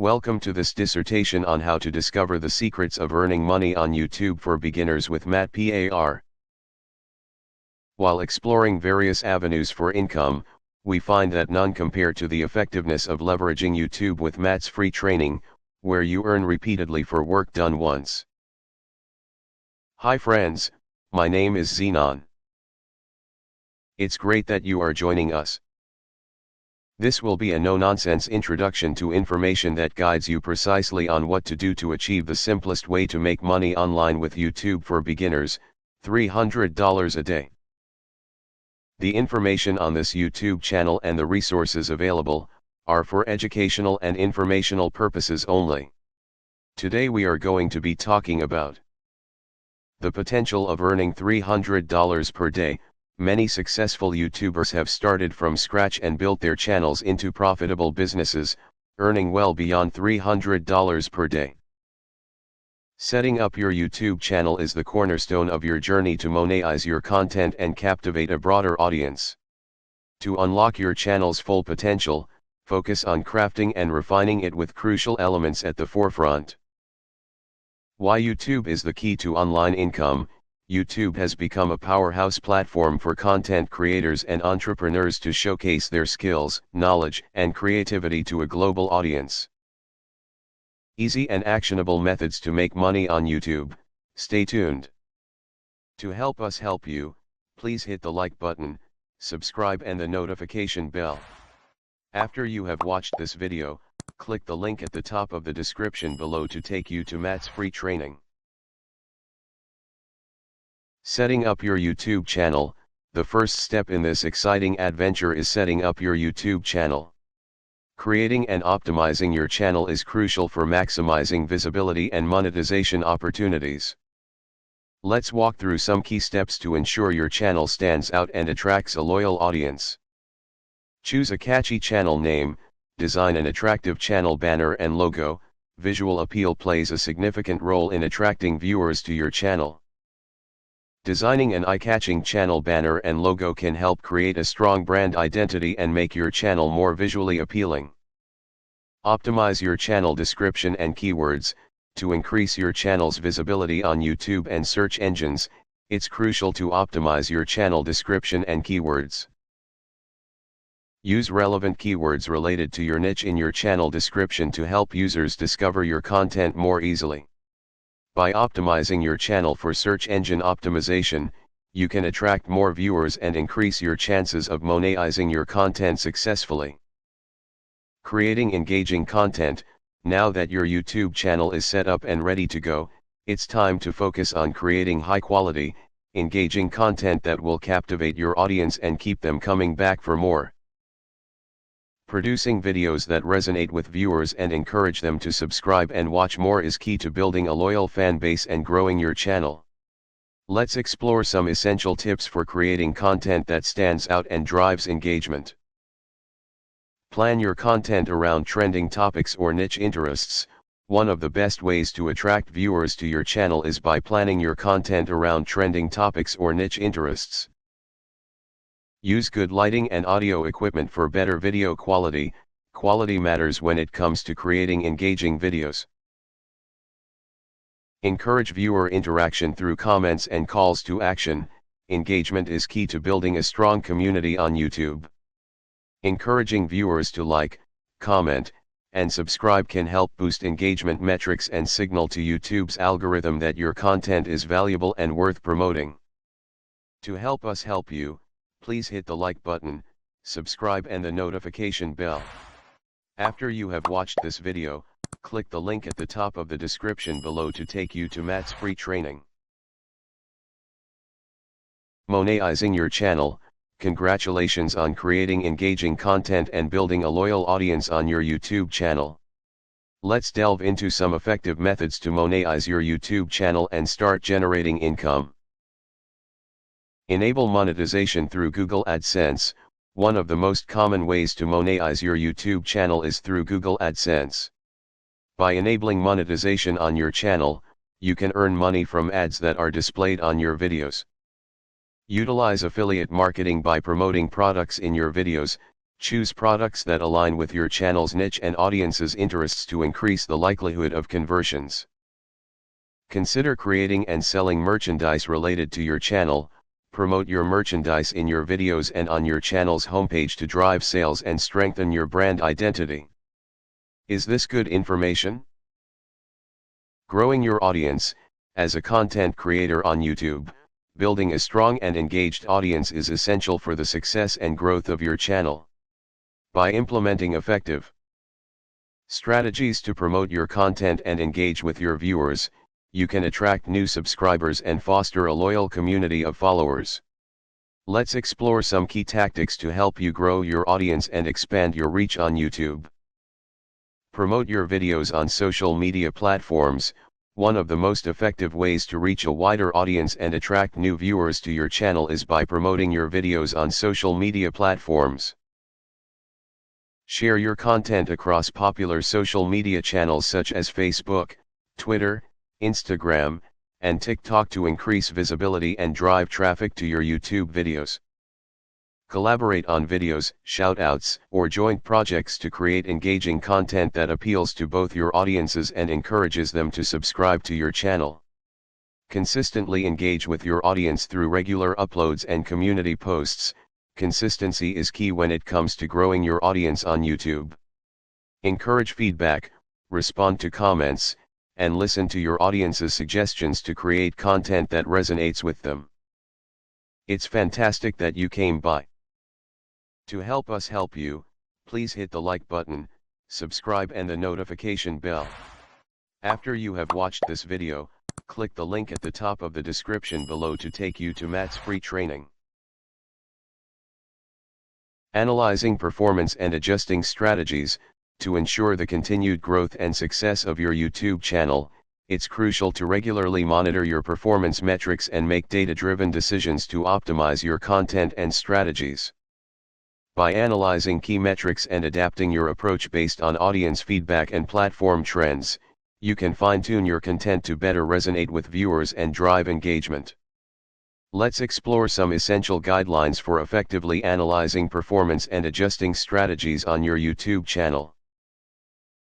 Welcome to this dissertation on how to discover the secrets of earning money on YouTube for beginners with Parr. While exploring various avenues for income, we find that none compare to the effectiveness of leveraging YouTube with Matt's free training, where you earn repeatedly for work done once. Hi friends, my name is Zenon. It's great that you are joining us. This will be a no-nonsense introduction to information that guides you precisely on what to do to achieve the simplest way to make money online with YouTube for beginners, $300 a day. The information on this YouTube channel and the resources available are for educational and informational purposes only. Today we are going to be talking about the potential of earning $300 per day. Many successful YouTubers have started from scratch and built their channels into profitable businesses, earning well beyond $300 per day. Setting up your YouTube channel is the cornerstone of your journey to monetize your content and captivate a broader audience. To unlock your channel's full potential, focus on crafting and refining it with crucial elements at the forefront. Why YouTube is the key to online income. YouTube has become a powerhouse platform for content creators and entrepreneurs to showcase their skills, knowledge, and creativity to a global audience. Easy and actionable methods to make money on YouTube. Stay tuned. To help us help you, please hit the like button, subscribe and the notification bell. After you have watched this video, click the link at the top of the description below to take you to Matt's free training. Setting up your YouTube channel. The first step in this exciting adventure is setting up your YouTube channel. Creating and optimizing your channel is crucial for maximizing visibility and monetization opportunities. Let's walk through some key steps to ensure your channel stands out and attracts a loyal audience. Choose a catchy channel name, design an attractive channel banner and logo. Visual appeal plays a significant role in attracting viewers to your channel. Designing an eye-catching channel banner and logo can help create a strong brand identity and make your channel more visually appealing. Optimize your channel description and keywords. To increase your channel's visibility on YouTube and search engines, it's crucial to optimize your channel description and keywords. Use relevant keywords related to your niche in your channel description to help users discover your content more easily. By optimizing your channel for search engine optimization, you can attract more viewers and increase your chances of monetizing your content successfully. Creating engaging content. Now that your YouTube channel is set up and ready to go, it's time to focus on creating high-quality, engaging content that will captivate your audience and keep them coming back for more. Producing videos that resonate with viewers and encourage them to subscribe and watch more is key to building a loyal fan base and growing your channel. Let's explore some essential tips for creating content that stands out and drives engagement. Plan your content around trending topics or niche interests. One of the best ways to attract viewers to your channel is by planning your content around trending topics or niche interests. Use good lighting and audio equipment for better video quality. Quality matters when it comes to creating engaging videos. Encourage viewer interaction through comments and calls to action. Engagement is key to building a strong community on YouTube. Encouraging viewers to like, comment, and subscribe can help boost engagement metrics and signal to YouTube's algorithm that your content is valuable and worth promoting. To help us help you, please hit the like button, subscribe and the notification bell. After you have watched this video, click the link at the top of the description below to take you to Matt's free training. Monetizing your channel. Congratulations on creating engaging content and building a loyal audience on your YouTube channel. Let's delve into some effective methods to monetize your YouTube channel and start generating income. Enable monetization through Google AdSense. One of the most common ways to monetize your YouTube channel is through Google AdSense. By enabling monetization on your channel, you can earn money from ads that are displayed on your videos. Utilize affiliate marketing by promoting products in your videos, Choose products that align with your channel's niche and audience's interests to increase the likelihood of conversions. Consider creating and selling merchandise related to your channel. Promote your merchandise in your videos and on your channel's homepage to drive sales and strengthen your brand identity. Is this good information? Growing your audience. As a content creator on YouTube, building a strong and engaged audience is essential for the success and growth of your channel. By implementing effective strategies to promote your content and engage with your viewers, you can attract new subscribers and foster a loyal community of followers. Let's explore some key tactics to help you grow your audience and expand your reach on YouTube. Promote your videos on social media platforms. One of the most effective ways to reach a wider audience and attract new viewers to your channel is by promoting your videos on social media platforms. Share your content across popular social media channels such as Facebook, Twitter, Instagram, and TikTok to increase visibility and drive traffic to your YouTube videos. Collaborate on videos, shoutouts, or joint projects to create engaging content that appeals to both your audiences and encourages them to subscribe to your channel. Consistently engage with your audience through regular uploads and community posts. Consistency is key when it comes to growing your audience on YouTube. Encourage feedback, respond to comments, and listen to your audience's suggestions to create content that resonates with them. It's fantastic that you came by. To help us help you, please hit the like button, subscribe and the notification bell. After you have watched this video, click the link at the top of the description below to take you to Matt's free training. Analyzing performance and adjusting strategies. To ensure the continued growth and success of your YouTube channel, it's crucial to regularly monitor your performance metrics and make data-driven decisions to optimize your content and strategies. By analyzing key metrics and adapting your approach based on audience feedback and platform trends, you can fine-tune your content to better resonate with viewers and drive engagement. Let's explore some essential guidelines for effectively analyzing performance and adjusting strategies on your YouTube channel.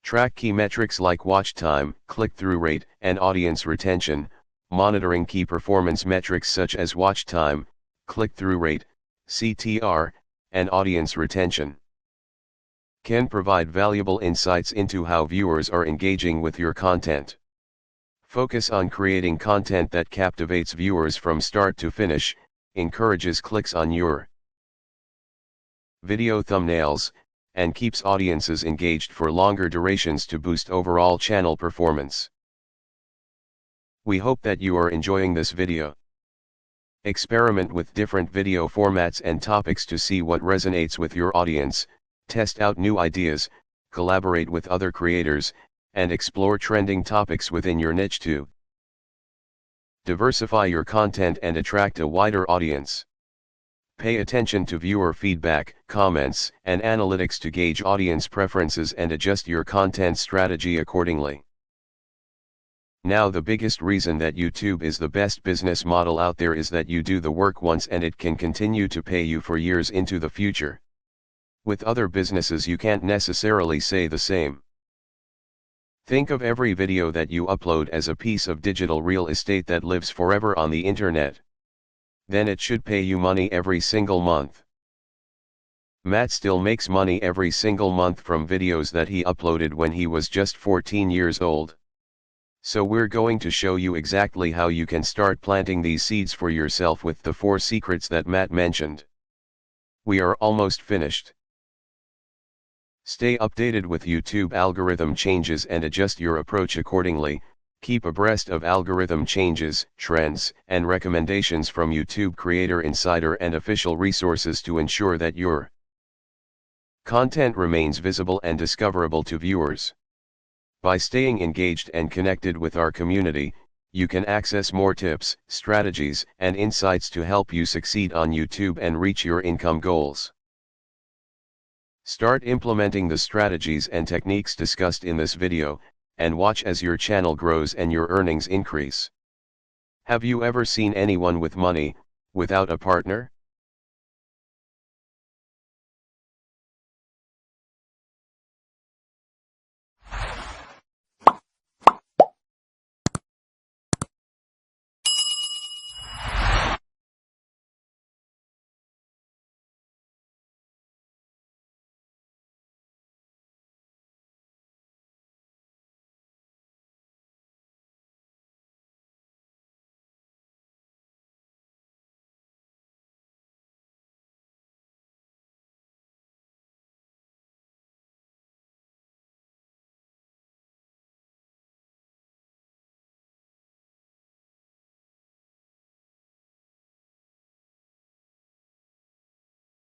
Track key metrics like watch time, click-through rate, and audience retention. Monitoring key performance metrics such as watch time, click-through rate, CTR, and audience retention can provide valuable insights into how viewers are engaging with your content. Focus on creating content that captivates viewers from start to finish, encourages clicks on your video thumbnails, and keeps audiences engaged for longer durations to boost overall channel performance. We hope that you are enjoying this video. Experiment with different video formats and topics to see what resonates with your audience, test out new ideas, collaborate with other creators, and explore trending topics within your niche to diversify your content and attract a wider audience. Pay attention to viewer feedback, comments, and analytics to gauge audience preferences and adjust your content strategy accordingly. Now, the biggest reason that YouTube is the best business model out there is that you do the work once and it can continue to pay you for years into the future. With other businesses you can't necessarily say the same. Think of every video that you upload as a piece of digital real estate that lives forever on the internet. Then it should pay you money every single month. Matt still makes money every single month from videos that he uploaded when he was just 14 years old. So we're going to show you exactly how you can start planting these seeds for yourself with the 4 secrets that Matt mentioned. We are almost finished. Stay updated with YouTube algorithm changes and adjust your approach accordingly. Keep abreast of algorithm changes, trends, and recommendations from YouTube Creator Insider and official resources to ensure that your content remains visible and discoverable to viewers. By staying engaged and connected with our community, you can access more tips, strategies, and insights to help you succeed on YouTube and reach your income goals. Start implementing the strategies and techniques discussed in this video, and watch as your channel grows and your earnings increase. Have you ever seen anyone with money, without a partner?